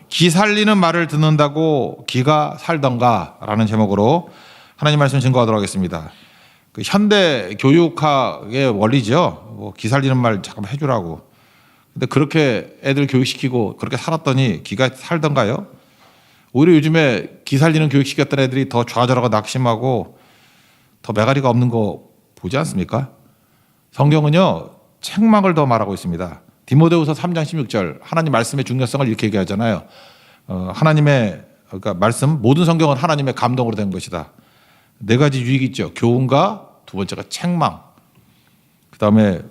기 살리는 말을 듣는다고 기가 살던가 라는 제목으로 하나님 말씀 증거하도록 하겠습니다. 그 현대 교육학의 원리죠. 기 살리는 말 잠깐만 해주라고. 근데 그렇게 애들 교육시키고 그렇게 살았더니 기가 살던가요? 오히려 요즘에 기 살리는 교육시켰던 애들이 더 좌절하고 낙심하고 더 매가리가 없는 거 보지 않습니까? 성경은요 책망을 더 말하고 있습니다. 디모데후서 3장 16절 하나님 말씀의 중요성을 이렇게 얘기하잖아요. 하나님의 그러니까 말씀 모든 성경은 하나님의 감동으로 된 것이다. 네 가지 유익이 있죠. 교훈과 두 번째가 책망. 그다음에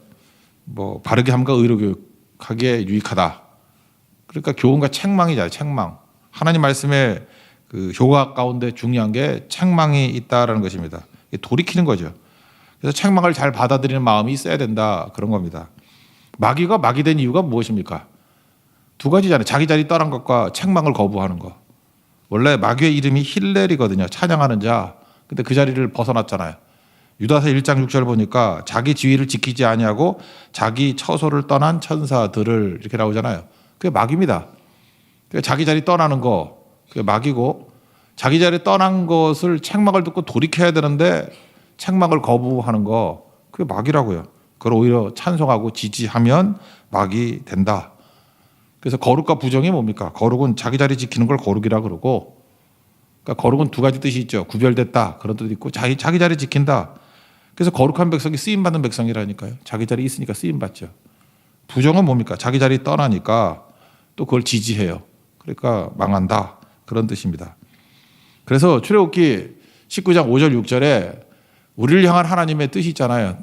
뭐 바르게 함과 의로 교육하기에 유익하다. 그러니까 교훈과 책망이잖아요. 책망. 하나님 말씀의 그 효과 가운데 중요한 게 책망이 있다라는 것입니다. 돌이키는 거죠. 그래서 책망을 잘 받아들이는 마음이 있어야 된다 그런 겁니다. 마귀가 마귀 된 이유가 무엇입니까? 두 가지잖아요. 자기 자리 떠난 것과 책망을 거부하는 것. 원래 마귀의 이름이 힐렐이거든요. 찬양하는 자. 근데 그 자리를 벗어났잖아요. 유다서 1장 6절 보니까 자기 지위를 지키지 아니하고 자기 처소를 떠난 천사들을 이렇게 나오잖아요. 그게 마귀입니다. 자기 자리 떠나는 거 그게 마귀고 자기 자리 떠난 것을 책망을 듣고 돌이켜야 되는데 책망을 거부하는 거 그게 마귀라고요. 그걸 오히려 찬송하고 지지하면 마귀 된다. 그래서 거룩과 부정이 뭡니까? 거룩은 자기 자리 지키는 걸 거룩이라 그러고 그러니까 거룩은 두 가지 뜻이 있죠. 구별됐다 그런 뜻이 있고 자기 자리 지킨다. 그래서 거룩한 백성이 쓰임받는 백성이라니까요. 자기 자리 있으니까 쓰임받죠. 부정은 뭡니까? 자기 자리 떠나니까 또 그걸 지지해요. 그러니까 망한다. 그런 뜻입니다. 그래서 출애굽기 19장 5절 6절에 우리를 향한 하나님의 뜻이 있잖아요.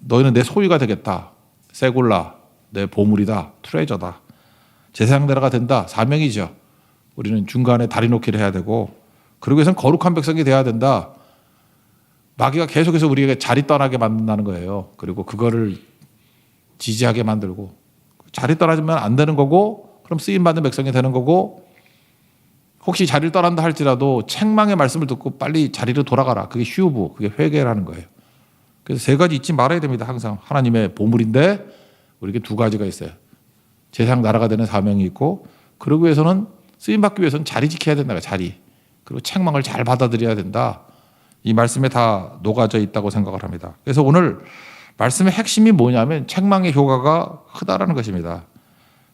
너희는 내 소유가 되겠다. 세골라 내 보물이다. 트레저다. 제사장나라가 된다. 사명이죠. 우리는 중간에 다리 놓기를 해야 되고 그러기 위해서는 거룩한 백성이 돼야 된다. 마귀가 계속해서 우리에게 자리 떠나게 만든다는 거예요. 그리고 그거를 지지하게 만들고 자리 떠나면 안 되는 거고 그럼 쓰임받는 백성이 되는 거고 혹시 자리를 떠난다 할지라도 책망의 말씀을 듣고 빨리 자리로 돌아가라. 그게 휴부, 그게 회개라는 거예요. 그래서 세 가지 잊지 말아야 됩니다. 항상 하나님의 보물인데 우리에게 두 가지가 있어요. 제사장 나라가 되는 사명이 있고 그러기 위해서는 쓰임받기 위해서는 자리 지켜야 된다. 자리. 그리고 책망을 잘 받아들여야 된다. 이 말씀에 다 녹아져 있다고 생각을 합니다. 그래서 오늘 말씀의 핵심이 뭐냐면 책망의 효과가 크다라는 것입니다.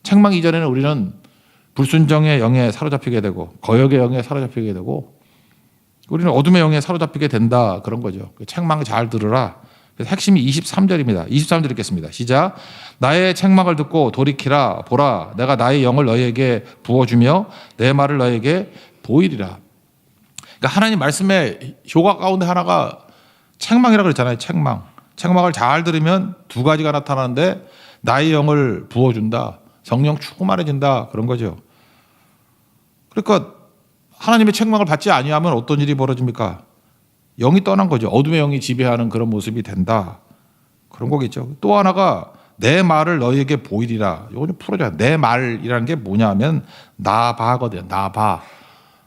책망 이전에는 우리는 불순종의 영에 사로잡히게 되고 거역의 영에 사로잡히게 되고 우리는 어둠의 영에 사로잡히게 된다 그런 거죠. 책망 잘 들으라. 그래서 핵심이 23절입니다. 23절 읽겠습니다. 시작. 나의 책망을 듣고 돌이키라. 보라 내가 나의 영을 너희에게 부어주며 내 말을 너희에게 보이리라. 그러니까 하나님 말씀의 효과 가운데 하나가 책망이라고 그랬잖아요. 책망을 잘 들으면 두 가지가 나타나는데 나의 영을 부어준다. 성령 충만해진다 그런 거죠. 그러니까 하나님의 책망을 받지 아니하면 어떤 일이 벌어집니까? 영이 떠난 거죠. 어둠의 영이 지배하는 그런 모습이 된다. 그런 거겠죠. 또 하나가 내 말을 너희에게 보이리라. 이거 좀 풀어줘야 내 말이라는 게 뭐냐면 나바거든요.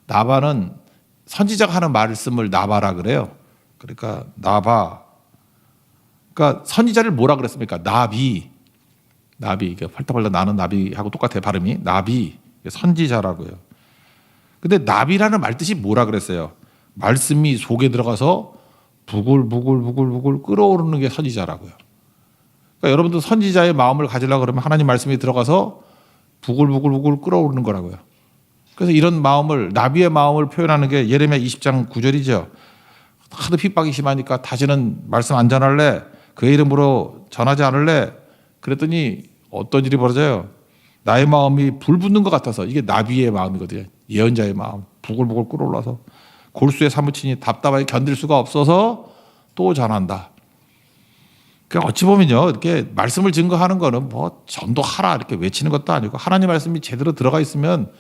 나바는 선지자가 하는 말씀을 나바라 그래요. 그러니까 나바. 그러니까 선지자를 뭐라 그랬습니까? 나비. 이게 팔딱팔딱 나는 나비하고 똑같아요. 발음이. 나비. 선지자라고요. 근데 나비라는 말뜻이 뭐라 그랬어요? 말씀이 속에 들어가서 부글부글 끓어오르는 게 선지자라고요. 그러니까 여러분도 선지자의 마음을 가지려고 그러면 하나님 말씀이 들어가서 부글부글 끓어오르는 거라고요. 그래서 이런 마음을 나비의 마음을 표현하는 게 예레미야 20장 9절이죠. 하도 핍박이 심하니까 다시는 말씀 안 전할래. 그의 이름으로 전하지 않을래. 그랬더니 어떤 일이 벌어져요? 나의 마음이 불 붙는 것 같아서 이게 나비의 마음이거든요. 예언자의 마음. 부글부글 끓어올라서 골수에 사무치니 답답하게 견딜 수가 없어서 또 전한다. 그러니까 어찌 보면요. 이렇게 말씀을 증거하는 거는 뭐 전도하라 이렇게 외치는 것도 아니고 하나님 말씀이 제대로 들어가 있으면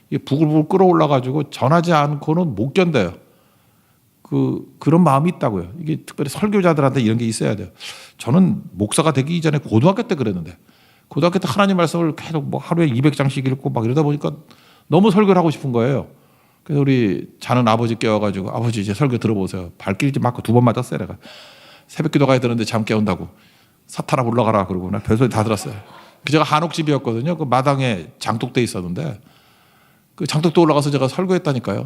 이게 부글부글 끓어올라가지고 전하지 않고는 못 견뎌요. 그런 마음이 있다고요. 이게 특별히 설교자들한테 이런 게 있어야 돼요. 저는 목사가 되기 이전에 고등학교 때 그랬는데 고등학교 때 하나님 말씀을 계속 뭐 하루에 200장씩 읽고 막 이러다 보니까 너무 설교를 하고 싶은 거예요. 그래서 우리 자는 아버지 깨워가지고 아버지 이제 설교 들어보세요. 발길지 맞고 2번 맞았어요. 내가 새벽 기도 가야 되는데 잠 깨운다고 사탄아 올라가라 그러고 나 별소리 다 들었어요. 제가 한옥집이었거든요. 그 마당에 장독대 있었는데 그 장독대 올라가서 제가 설교했다니까요.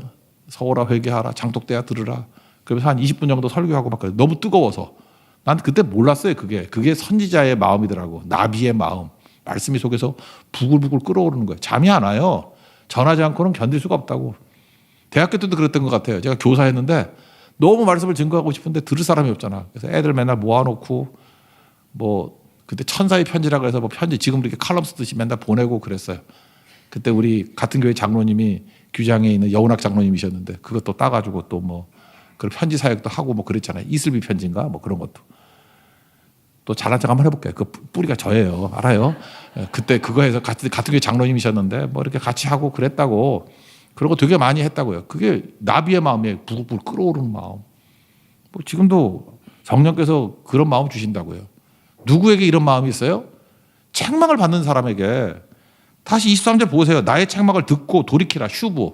서오라 회개하라, 장독대야 들으라. 그러면서 한 20분 정도 설교하고 막 그래요. 너무 뜨거워서. 난 그때 몰랐어요. 그게 선지자의 마음이더라고. 나비의 마음. 말씀이 속에서 부글부글 끓어오르는 거예요. 잠이 안 와요. 전하지 않고는 견딜 수가 없다고. 대학교 때도 그랬던 것 같아요. 제가 교사했는데 너무 말씀을 증거하고 싶은데 들을 사람이 없잖아. 그래서 애들 맨날 모아놓고 뭐 그때 천사의 편지라고 해서 뭐 편지 지금 이렇게 칼럼 쓰듯이 맨날 보내고 그랬어요. 그때 우리 같은 교회 장로님이 규장에 있는 여운학 장로님이셨는데 그것도 따가지고 또 뭐 그런 편지 사역도 하고 뭐 그랬잖아요. 이슬비 편지인가 뭐 그런 것도. 또 잘난 척 한번 해볼게요. 그 뿌리가 저예요. 알아요? 그때 그거 해서 같은 교회 장로님이셨는데 뭐 이렇게 같이 하고 그랬다고. 그러고 되게 많이 했다고요. 그게 나비의 마음이에요. 부글부글 끓어오르는 마음. 뭐 지금도 성령께서 그런 마음 주신다고요. 누구에게 이런 마음이 있어요? 책망을 받는 사람에게. 다시 23절 보세요. 나의 책망을 듣고 돌이키라. 슈브.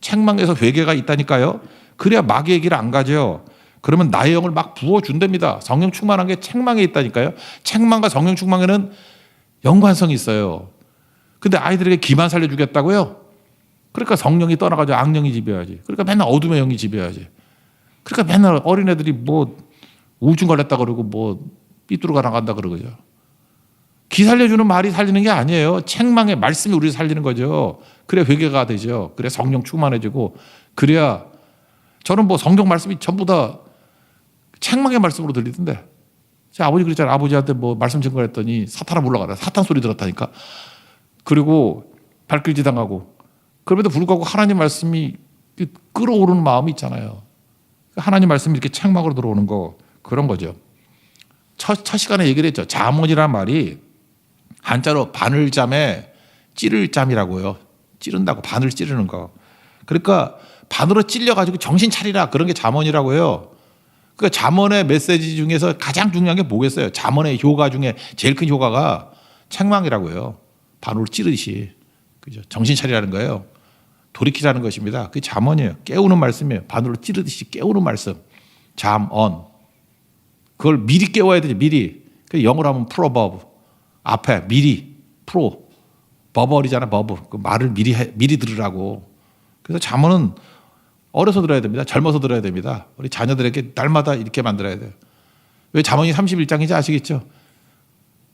책망에서 회개가 있다니까요. 그래야 마귀의 길을 안 가죠. 그러면 나의 영을 막 부어준답니다. 성령 충만한 게 책망에 있다니까요. 책망과 성령 충만에는 연관성이 있어요. 근데 아이들에게 기만 살려주겠다고요? 그러니까 성령이 떠나가지고 악령이 지배해야지. 그러니까 맨날 어둠의 영이 지배해야지. 그러니까 맨날 어린애들이 뭐 우울증 걸렸다 그러고 뭐 삐뚤어가 나간다 그러죠. 기 살려주는 말이 살리는 게 아니에요. 책망의 말씀이 우리를 살리는 거죠. 그래야 회개가 되죠. 그래야 성령 충만해지고 그래야 저는 뭐 성경 말씀이 전부 다 책망의 말씀으로 들리던데 제 아버지 그랬잖아요. 아버지한테 뭐 말씀 증거했더니 사탄아 물러가라. 사탄 소리 들었다니까. 그리고 발길질 당하고 그럼에도 불구하고 하나님 말씀이 끌어오르는 마음이 있잖아요. 하나님 말씀이 이렇게 책망으로 들어오는 거 그런 거죠. 첫 시간에 얘기를 했죠. 잠언이라는 말이 한자로 바늘잠에 찌를잠이라고요. 찌른다고 바늘 찌르는 거. 그러니까 바늘로 찔려가지고 정신 차리라 그런 게 잠언이라고요. 그러니까 잠언의 메시지 중에서 가장 중요한 게 뭐겠어요? 잠언의 효과 중에 제일 큰 효과가 책망이라고요. 바늘로 찌르듯이. 그죠? 정신 차리라는 거예요. 돌이키라는 것입니다. 그게 잠언이에요. 깨우는 말씀이에요. 바늘로 찌르듯이 깨우는 말씀. 잠언. 그걸 미리 깨워야 되지. 미리. 그 영어로 하면 proverb. 앞에 미리 프로 버벌이잖아. 버벌. 그 말을 미리 들으라고. 그래서 잠언은 어려서 들어야 됩니다. 젊어서 들어야 됩니다. 우리 자녀들에게 날마다 이렇게 만들어야 돼요. 왜 잠언이 31장인지 아시겠죠?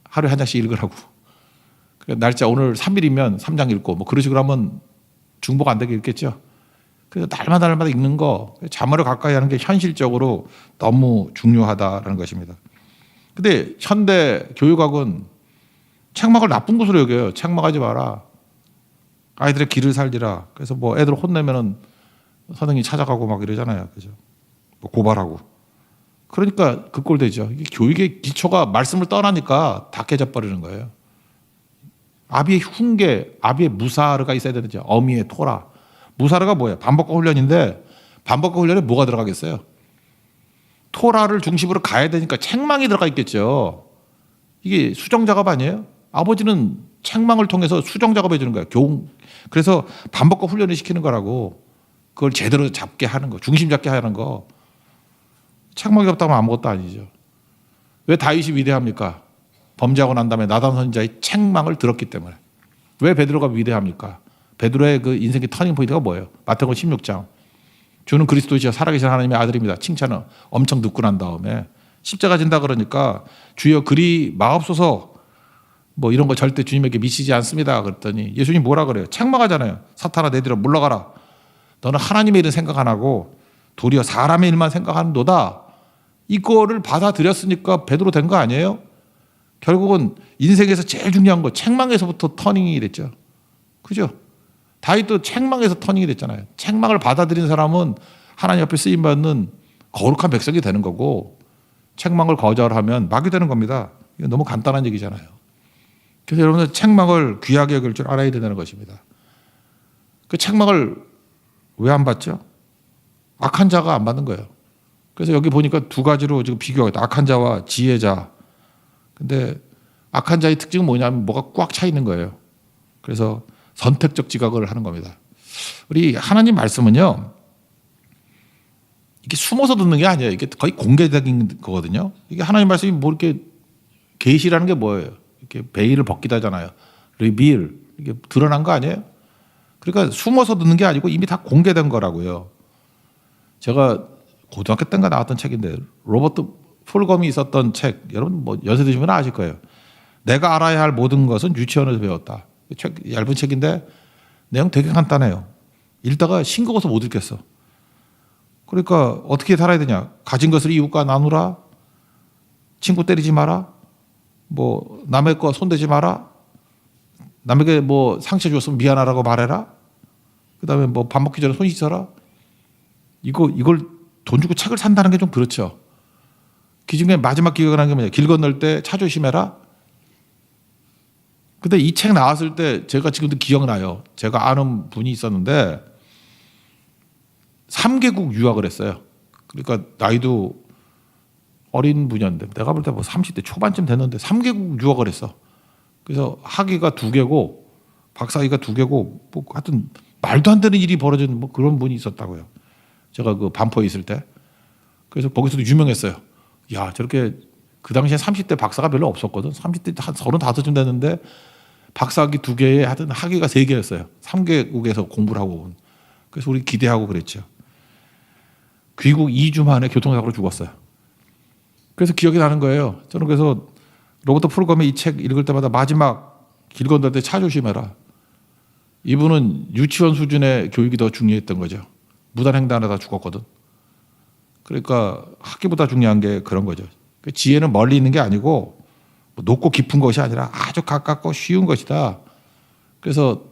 하루에 한 장씩 읽으라고. 날짜 오늘 3일이면 3장 읽고 뭐 그런 식으로 하면 중복 안 되게 읽겠죠. 그래서 날마다 읽는 거 잠언을 가까이 하는 게 현실적으로 너무 중요하다라는 것입니다. 근데 현대 교육학은 책망을 나쁜 것으로 여겨요. 책망하지 마라. 아이들의 길을 살리라. 그래서 뭐 애들 혼내면은 선생님이 찾아가고 막 이러잖아요. 그죠? 뭐 고발하고. 그러니까 그 꼴 되죠. 이게 교육의 기초가 말씀을 떠나니까 다 깨져 버리는 거예요. 아비의 훈계, 아비의 무사르가 있어야 되는지. 어미의 토라. 무사르가 뭐예요? 반복과 훈련인데 반복과 훈련에 뭐가 들어가겠어요? 토라를 중심으로 가야 되니까 책망이 들어가 있겠죠. 이게 수정 작업 아니에요? 아버지는 책망을 통해서 수정 작업해 주는 거예요. 그래서 반복과 훈련을 시키는 거라고. 그걸 제대로 잡게 하는 거, 중심 잡게 하는 거. 책망이 없다면 아무것도 아니죠. 왜 다윗이 위대합니까? 범죄하고 난 다음에 나단 선지자의 책망을 들었기 때문에. 왜 베드로가 위대합니까? 베드로의 그 인생의 터닝 포인트가 뭐예요? 마태복음 16장. 주는 그리스도시여 살아계신 하나님의 아들입니다. 칭찬을 엄청 듣고 난 다음에 십자가 진다 그러니까 주여 그리 마옵소서 뭐 이런 거 절대 주님에게 미치지 않습니다. 그랬더니 예수님 뭐라 그래요? 책망하잖아요. 사탄아 내 뒤로 물러가라. 너는 하나님의 일은 생각 안 하고 도리어 사람의 일만 생각하는도다. 이거를 받아들였으니까 베드로 된 거 아니에요? 결국은 인생에서 제일 중요한 거 책망에서부터 터닝이 됐죠. 그죠? 다윗도 책망에서 터닝이 됐잖아요. 책망을 받아들인 사람은 하나님 앞에 쓰임받는 거룩한 백성이 되는 거고 책망을 거절하면 막이 되는 겁니다. 이거 너무 간단한 얘기잖아요. 그래서 여러분들 책망을 귀하게 여길 줄 알아야 된다는 것입니다. 그 책망을 왜 안 받죠? 악한 자가 안 받는 거예요. 그래서 여기 보니까 두 가지로 지금 비교가 있다. 악한 자와 지혜자. 근데 악한 자의 특징은 뭐냐면 뭐가 꽉 차 있는 거예요. 그래서 선택적 지각을 하는 겁니다. 우리 하나님 말씀은요. 이게 숨어서 듣는 게 아니에요. 이게 거의 공개적인 거거든요. 이게 하나님 말씀이 뭐 이렇게 계시라는 게 뭐예요? 이렇게 베일을 벗기다 하잖아요. 리빌. 이게 드러난 거 아니에요? 그러니까 숨어서 듣는 게 아니고 이미 다 공개된 거라고요. 제가 고등학교 때인가 나왔던 책인데 로버트 풀검이 있었던 책, 여러분 뭐 연세 드시면 아실 거예요. 내가 알아야 할 모든 것은 유치원에서 배웠다. 책, 얇은 책인데 내용 되게 간단해요. 읽다가 싱거워서 못 읽겠어. 그러니까 어떻게 살아야 되냐. 가진 것을 이웃과 나누라. 친구 때리지 마라. 뭐 남의 거 손대지 마라. 남에게 뭐 상처 줬으면 미안하라고 말해라. 그다음에 뭐 밥 먹기 전에 손 씻어라. 이걸 돈 주고 책을 산다는 게 좀 그렇죠. 그 중에 마지막 기억을 하는 게 뭐냐. 길 건널 때 차 조심해라. 근데 이 책 나왔을 때 제가 지금도 기억나요. 제가 아는 분이 있었는데 3개국 유학을 했어요. 그러니까 나이도 어린 분이었는데 내가 볼 때 뭐 30대 초반쯤 됐는데 3개국 유학을 했어. 그래서 학위가 2개고 박사학위가 2개고 뭐 하여튼 말도 안 되는 일이 벌어진 뭐 그런 분이 있었다고요. 제가 그 반포에 있을 때. 그래서 거기서도 유명했어요. 야, 저렇게 그 당시에 30대 박사가 별로 없었거든. 30대 한 35쯤 됐는데 박사학위 2개에 하여튼 학위가 3개였어요. 3개국에서 공부를 하고 온. 그래서 우리 기대하고 그랬죠. 귀국 2주 만에 교통사고로 죽었어요. 그래서 기억이 나는 거예요. 저는 그래서 로버트 풀검의 이 책 읽을 때마다 마지막 길 건널 때 차 조심해라. 이분은 유치원 수준의 교육이 더 중요했던 거죠. 무단횡단하다 죽었거든. 그러니까 학기보다 중요한 게 그런 거죠. 지혜는 멀리 있는 게 아니고 높고 깊은 것이 아니라 아주 가깝고 쉬운 것이다. 그래서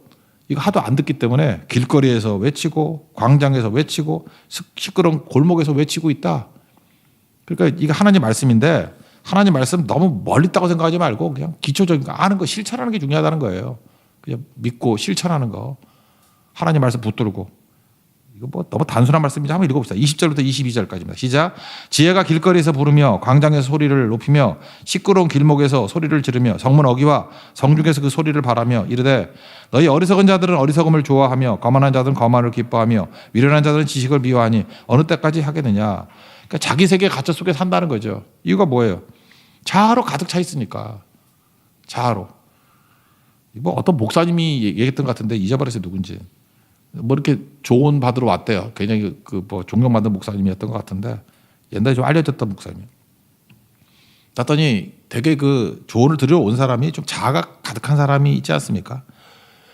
이거 하도 안 듣기 때문에 길거리에서 외치고 광장에서 외치고 시끄러운 골목에서 외치고 있다. 그러니까 이거 하나님 말씀인데 하나님 말씀 너무 멀리 있다고 생각하지 말고 그냥 기초적인 거 아는 거 실천하는 게 중요하다는 거예요. 그냥 믿고 실천하는 거. 하나님 말씀 붙들고. 이거 뭐 너무 단순한 말씀이지 한번 읽어봅시다. 20절부터 22절까지입니다. 시작. 지혜가 길거리에서 부르며 광장에서 소리를 높이며 시끄러운 길목에서 소리를 지르며 성문 어귀와 성중에서 그 소리를 바라며 이르되 너희 어리석은 자들은 어리석음을 좋아하며 거만한 자들은 거만을 기뻐하며 미련한 자들은 지식을 미워하니 어느 때까지 하겠느냐. 그러니까 자기 세계 가짜 속에 산다는 거죠. 이유가 뭐예요? 자아로 가득 차 있으니까. 자아로. 뭐 어떤 목사님이 얘기했던 것 같은데 잊어버렸어요. 누군지. 뭐 이렇게 조언 받으러 왔대요. 굉장히 그 뭐 존경받는 목사님이었던 것 같은데 옛날에 좀 알려졌던 목사님. 봤더니 되게 그 조언을 들으러 온 사람이 좀 자아가 가득한 사람이 있지 않습니까?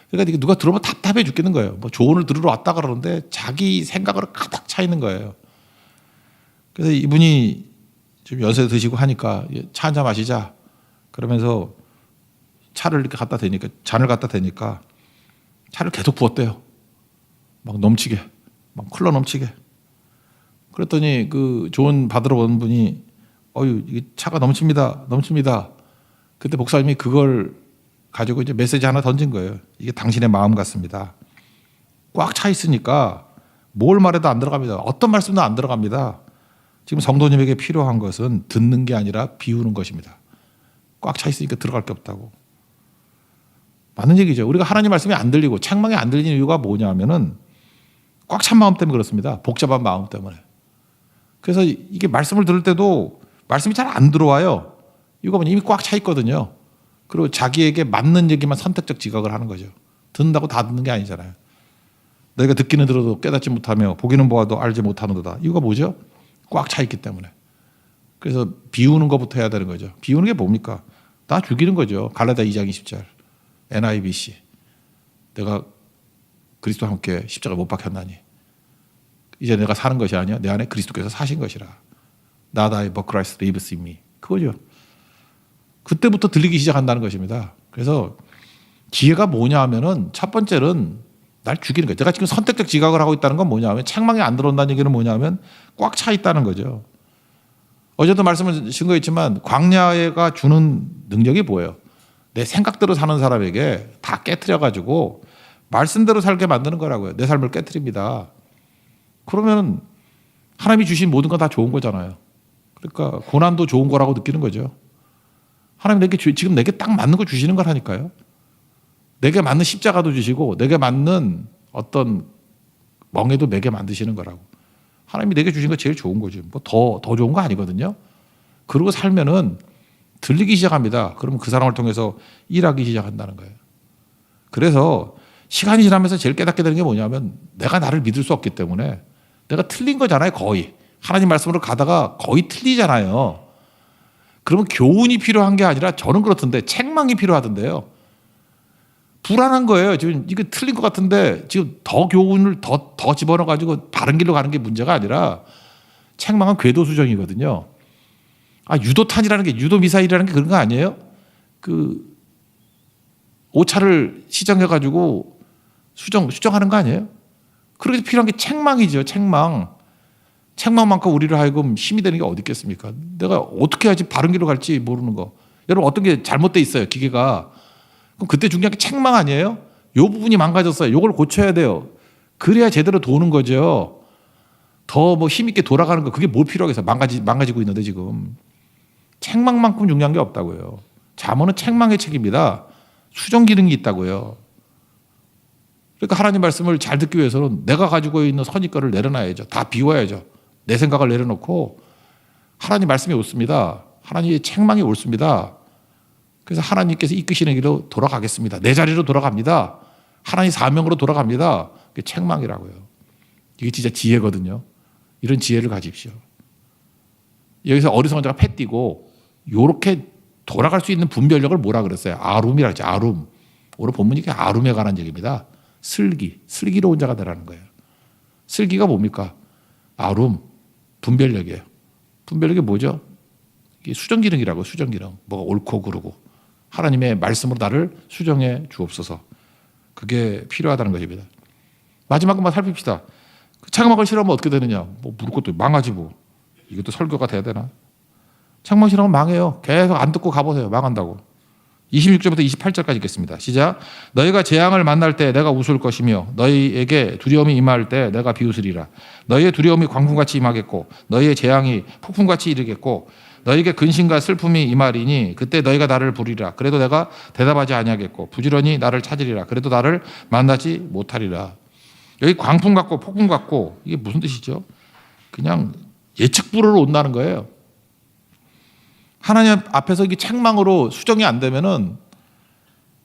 그러니까 누가 들어보면 답답해 죽겠는 거예요. 뭐 조언을 들으러 왔다 그러는데 자기 생각으로 가득 차 있는 거예요. 그래서 이분이 좀 연세 드시고 하니까 차 한잔 마시자. 그러면서 차를 이렇게 갖다 대니까 잔을 갖다 대니까 차를 계속 부었대요. 막 넘치게, 막 흘러 넘치게. 그랬더니 그 조언 받으러 온 분이 이게 차가 넘칩니다, 넘칩니다. 그때 목사님이 그걸 가지고 이제 메시지 하나 던진 거예요. 이게 당신의 마음 같습니다. 꽉 차 있으니까 뭘 말해도 안 들어갑니다. 어떤 말씀도 안 들어갑니다. 지금 성도님에게 필요한 것은 듣는 게 아니라 비우는 것입니다. 꽉 차 있으니까 들어갈 게 없다고. 맞는 얘기죠. 우리가 하나님 말씀이 안 들리고 책망이 안 들리는 이유가 뭐냐면은 꽉 찬 마음 때문에 그렇습니다. 복잡한 마음 때문에. 그래서 이게 말씀을 들을 때도 말씀이 잘 안 들어와요. 이거 보면 이미 꽉 차 있거든요. 그리고 자기에게 맞는 얘기만 선택적 지각을 하는 거죠. 듣는다고 다 듣는 게 아니잖아요. 너희가 듣기는 들어도 깨닫지 못하며 보기는 보아도 알지 못하는도다. 이유가 뭐죠? 꽉 차 있기 때문에. 그래서 비우는 것부터 해야 되는 거죠. 비우는 게 뭡니까? 다 죽이는 거죠. 갈라디아 2장 20절. NIBC. 내가 그리스도와 함께 십자가 못 박혔나니 이제 내가 사는 것이 아니야. 내 안에 그리스도께서 사신 것이라. Not I but Christ lives in me. 그거죠. 그때부터 들리기 시작한다는 것입니다. 그래서 지혜가 뭐냐 하면은 첫 번째는 날 죽이는 거예요. 내가 지금 선택적 지각을 하고 있다는 건 뭐냐 하면 책망이 안 들어온다는 얘기는 뭐냐 하면 꽉 차 있다는 거죠. 어제도 말씀을 드린 거 있지만 광야가 주는 능력이 뭐예요? 내 생각대로 사는 사람에게 다 깨트려가지고 말씀대로 살게 만드는 거라고요. 내 삶을 깨트립니다. 그러면 하나님이 주신 모든 건 다 좋은 거잖아요. 그러니까 고난도 좋은 거라고 느끼는 거죠. 하나님 지금 내게 딱 맞는 거 주시는 거라니까요. 내게 맞는 십자가도 주시고 내게 맞는 어떤 멍에도 내게 만드시는 거라고. 하나님이 내게 주신 거 제일 좋은 거죠. 뭐 더 좋은 거 아니거든요. 그러고 살면은 들리기 시작합니다. 그러면 그 사람을 통해서 일하기 시작한다는 거예요. 그래서 시간이 지나면서 제일 깨닫게 되는 게 뭐냐면 내가 나를 믿을 수 없기 때문에 내가 틀린 거잖아요. 거의. 하나님 말씀으로 가다가 거의 틀리잖아요. 그러면 교훈이 필요한 게 아니라 저는 그렇던데 책망이 필요하던데요. 불안한 거예요. 지금 이거 틀린 것 같은데 지금 더 교훈을 더 집어넣어가지고 바른 길로 가는 게 문제가 아니라 책망은 궤도수정이거든요. 유도탄이라는 게 유도미사일이라는 게 그런 거 아니에요? 그 오차를 시정해가지고 수정하는 거 아니에요? 그렇게 필요한 게 책망이죠. 책망만큼 우리를 하여금 힘이 되는 게 어디 있겠습니까? 내가 어떻게 해야지 바른 길로 갈지 모르는 거. 여러분 어떤 게 잘못돼 있어요. 기계가. 그럼 그때 중요한 게 책망 아니에요? 요 부분이 망가졌어요. 요걸 고쳐야 돼요. 그래야 제대로 도는 거죠. 더 뭐 힘있게 돌아가는 거 그게 뭘 필요하겠어요. 망가지고 있는데 지금. 책망만큼 중요한 게 없다고요. 잠언은 책망의 책입니다. 수정 기능이 있다고요. 그러니까 하나님 말씀을 잘 듣기 위해서는 내가 가지고 있는 선입견을 내려놔야죠. 다 비워야죠. 내 생각을 내려놓고 하나님 말씀이 옳습니다. 하나님의 책망이 옳습니다. 그래서 하나님께서 이끄시는 길로 돌아가겠습니다. 내 자리로 돌아갑니다. 하나님 사명으로 돌아갑니다. 그게 책망이라고요. 이게 진짜 지혜거든요. 이런 지혜를 가집시오. 여기서 어리석은 자가 패 띄고 요렇게 돌아갈 수 있는 분별력을 뭐라 그랬어요? 아룸이라 하죠. 아룸. 오늘 본문이 아룸에 관한 얘기입니다. 슬기로운 자가 되라는 거예요. 슬기가 뭡니까? 아룸, 분별력이에요. 분별력이 뭐죠? 이게 수정기능이라고. 수정기능. 뭐가 옳고 그르고 하나님의 말씀으로 나를 수정해 주옵소서. 그게 필요하다는 것입니다. 마지막만 살핍시다. 책망을 싫어하면 어떻게 되느냐? 뭐 물을 것도 망하지 뭐. 이것도 설교가 돼야 되나? 책망 싫어하면 망해요. 계속 안 듣고 가보세요. 망한다고. 26절부터 28절까지 읽겠습니다. 시작. 너희가 재앙을 만날 때 내가 웃을 것이며 너희에게 두려움이 임할 때 내가 비웃으리라. 너희의 두려움이 광풍같이 임하겠고 너희의 재앙이 폭풍같이 이르겠고 너희에게 근심과 슬픔이 임하리니 그때 너희가 나를 부르리라. 그래도 내가 대답하지 아니하겠고 부지런히 나를 찾으리라. 그래도 나를 만나지 못하리라. 여기 광풍 같고 폭풍 같고 이게 무슨 뜻이죠? 그냥 예측 불허로 온다는 거예요. 하나님 앞에서 이게 책망으로 수정이 안 되면은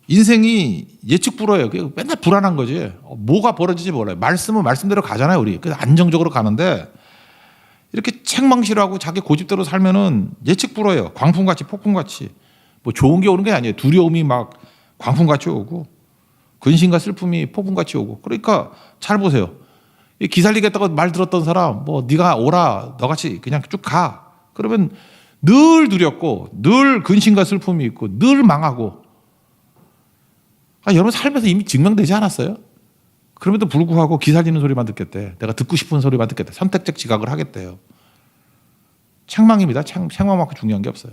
인생이 예측 불허예요. 맨날 불안한 거지. 뭐가 벌어질지 몰라요. 말씀은 말씀대로 가잖아요, 우리. 그래서 안정적으로 가는데 이렇게 책망실하고 자기 고집대로 살면은 예측 불허예요. 광풍같이 폭풍같이. 뭐 좋은 게 오는 게 아니에요. 두려움이 막 광풍같이 오고 근심과 슬픔이 폭풍같이 오고. 그러니까 잘 보세요. 기살리겠다고 말 들었던 사람 뭐 네가 오라 너같이 그냥 쭉 가. 그러면 늘 두렵고 늘 근심과 슬픔이 있고 늘 망하고. 여러분 삶에서 이미 증명되지 않았어요? 그럼에도 불구하고 기살리는 소리만 듣겠대. 내가 듣고 싶은 소리만 듣겠대. 선택적 지각을 하겠대요. 책망입니다. 책망만큼 중요한 게 없어요.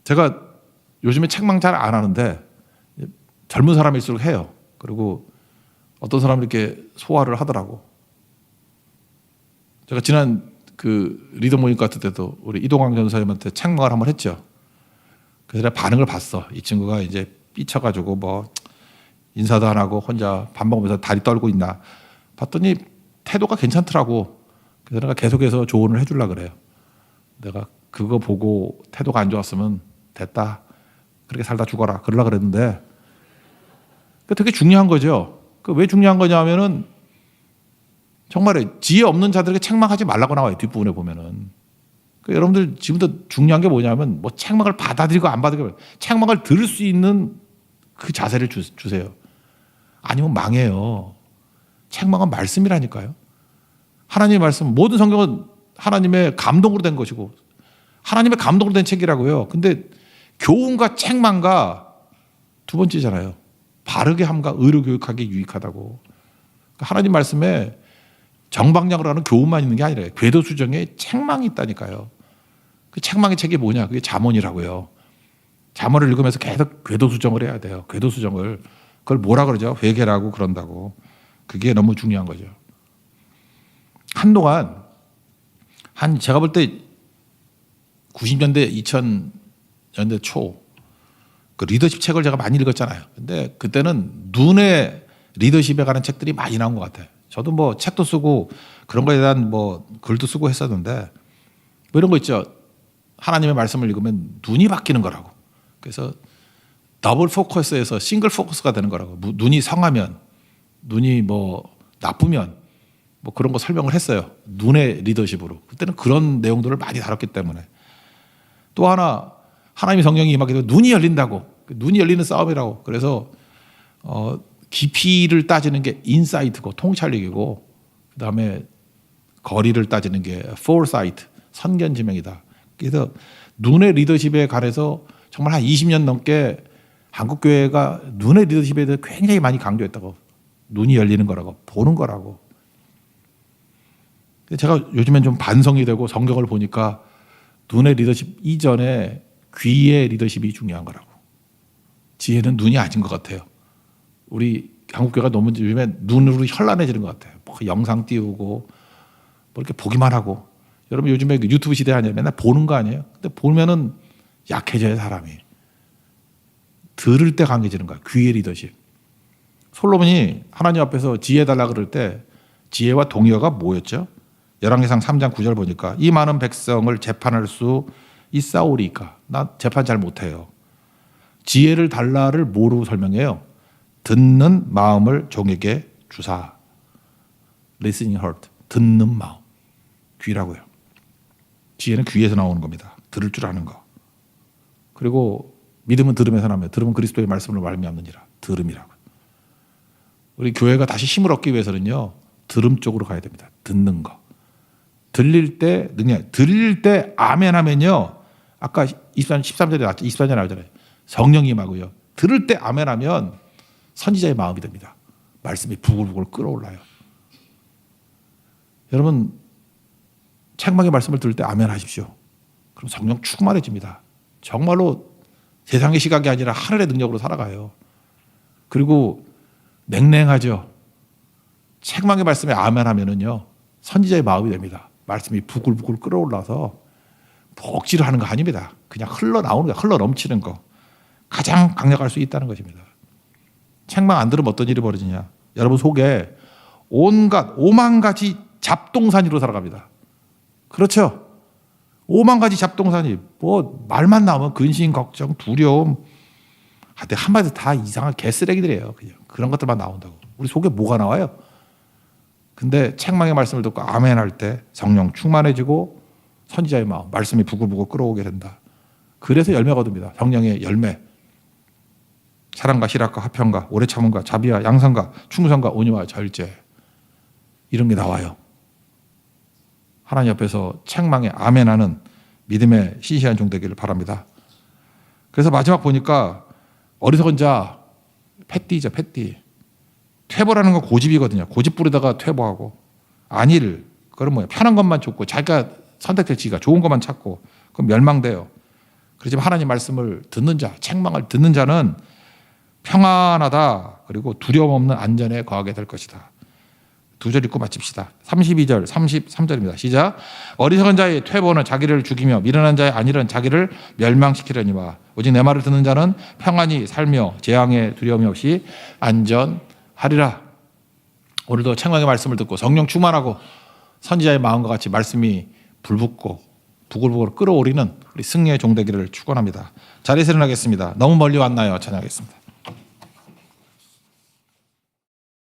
제가 요즘에 책망 잘 안 하는데 젊은 사람일수록 해요. 그리고 어떤 사람이 이렇게 소화를 하더라고. 제가 지난 그 리더 모임 같은 때도 우리 이동광 전사님한테 책망을 한번 했죠. 그래서 내가 반응을 봤어. 이 친구가 이제 삐쳐가지고 뭐 인사도 안 하고 혼자 밥 먹으면서 다리 떨고 있나 봤더니 태도가 괜찮더라고. 그래서 내가 계속해서 조언을 해주려고 그래요. 내가 그거 보고 태도가 안 좋았으면 됐다. 그렇게 살다 죽어라. 그러려고 그랬는데 되게 중요한 거죠. 왜 중요한 거냐 하면은 정말 지혜 없는 자들에게 책망하지 말라고 나와요. 뒷부분에 보면은. 여러분들 지금부터 중요한 게 뭐냐면 뭐 책망을 받아들이고 안 받아들이고 책망을 들을 수 있는 그 자세를 주세요. 아니면 망해요. 책망은 말씀이라니까요. 하나님의 말씀, 모든 성경은 하나님의 감동으로 된 것이고 하나님의 감동으로 된 책이라고요. 근데 교훈과 책망과 두 번째잖아요. 바르게 함과 의로 교육하기 유익하다고. 하나님 말씀에 정방향으로 하는 교훈만 있는 게 아니라 궤도 수정에 책망이 있다니까요. 그 책망의 책이 뭐냐? 그게 잠언이라고요. 잠언을 읽으면서 계속 궤도 수정을 해야 돼요. 궤도 수정을. 그걸 뭐라 그러죠? 회개라고 그런다고. 그게 너무 중요한 거죠. 한동안 제가 볼 때 90년대 2000년대 초 그 리더십 책을 제가 많이 읽었잖아요. 근데 그때는 눈의 리더십에 관한 책들이 많이 나온 것 같아요. 저도 뭐 책도 쓰고 그런 거에 대한 뭐 글도 쓰고 했었는데 뭐 이런 거 있죠. 하나님의 말씀을 읽으면 눈이 바뀌는 거라고. 그래서 더블 포커스에서 싱글 포커스가 되는 거라고. 눈이 성하면, 눈이 뭐 나쁘면 뭐 그런 거 설명을 했어요. 눈의 리더십으로. 그때는 그런 내용들을 많이 다뤘기 때문에. 또 하나 하나님의 성령이 임하게 되면 눈이 열린다고. 눈이 열리는 싸움이라고. 그래서 깊이를 따지는 게 인사이트고 통찰력이고, 그다음에 거리를 따지는 게 foresight, 선견지명이다. 그래서 눈의 리더십에 관해서 정말 한 20년 넘게 한국 교회가 눈의 리더십에 대해 굉장히 많이 강조했다고. 눈이 열리는 거라고, 보는 거라고. 제가 요즘엔 좀 반성이 되고 성경을 보니까 눈의 리더십 이전에 귀의 리더십이 중요한 거라고. 지혜는 눈이 아닌 것 같아요. 우리 한국교회가 너무 요즘에 눈으로 현란해지는 것 같아요. 뭐 영상 띄우고 뭐 이렇게 보기만 하고. 여러분 요즘에 유튜브 시대 아니에요? 맨날 보는 거 아니에요? 근데 보면은 약해져요, 사람이. 들을 때 강해지는 거야. 귀의 리더십. 솔로몬이 하나님 앞에서 지혜 달라 그럴 때 지혜와 동의어가 뭐였죠? 열왕기상 3장 9절 보니까 이 많은 백성을 재판할 수 있사오리까. 나 재판 잘 못해요. 지혜를 달라를 뭐로 설명해요? 듣는 마음을 종에게 주사. Listening heart. 듣는 마음. 귀라고요. 지혜는 귀에서 나오는 겁니다. 들을 줄 아는 거. 그리고 믿음은 들음에서 나며 들음은 그리스도의 말씀을 말미암느니라. 들음이라고. 우리 교회가 다시 힘을 얻기 위해서는요, 들음 쪽으로 가야 됩니다. 듣는 거. 들릴 때 능력. 들릴 때 아멘 하면요, 아까 13절에 나왔죠. 24절에 나오잖아요. 성령이 임하고요. 들을 때 아멘 하면 선지자의 마음이 됩니다. 말씀이 부글부글 끓어올라요. 여러분, 책망의 말씀을 들을 때 아멘 하십시오. 그럼 성령 충만해집니다. 정말로 세상의 시각이 아니라 하늘의 능력으로 살아가요. 그리고 냉랭하죠. 책망의 말씀에 아멘 하면은요, 선지자의 마음이 됩니다. 말씀이 부글부글 끓어올라서 복지를 하는 거 아닙니다. 그냥 흘러나오는 거, 흘러넘치는 거. 가장 강력할 수 있다는 것입니다. 책망 안 들으면 어떤 일이 벌어지냐. 여러분 속에 온갖 5만 가지 잡동사니로 살아갑니다. 그렇죠? 5만 가지 잡동사니. 뭐 말만 나오면 근심, 걱정, 두려움. 한마디 다 이상한 개쓰레기들이에요. 그냥 그런 것들만 나온다고. 우리 속에 뭐가 나와요? 근데 책망의 말씀을 듣고 아멘 할 때 성령 충만해지고 선지자의 마음, 말씀이 부글부글 끓어오게 된다. 그래서 열매가 얻습니다. 성령의 열매. 사랑과 희락과 화평과 오래 참음과 자비와 양선과 충성과 온유와 절제. 이런 게 나와요. 하나님 앞에서 책망에 아멘하는 믿음의 신실한 종 되기를 바랍니다. 그래서 마지막 보니까 어리석은 자, 패띠죠, 패띠. 퇴보라는 건 고집이거든요. 고집 부리다가 퇴보하고. 안일, 그건 뭐예요? 편한 것만 쫓고 자기가 선택될 지가 좋은 것만 찾고 그럼 멸망돼요. 그렇지만 하나님 말씀을 듣는 자, 책망을 듣는 자는 평안하다. 그리고 두려움 없는 안전에 거하게 될 것이다. 두 절 읽고 마칩시다. 32절, 33절입니다. 시작. 어리석은 자의 퇴보는 자기를 죽이며 미련한 자의 안일은 자기를 멸망시키려니와 오직 내 말을 듣는 자는 평안히 살며 재앙의 두려움이 없이 안전하리라. 오늘도 책망의 말씀을 듣고 성령 충만하고 선지자의 마음과 같이 말씀이 불붙고 부글부글 끓어오르는 우리 승리의 종 되기를 축원합니다. 자리에서 일어나겠습니다. 너무 멀리 왔나요? 찬양하겠습니다.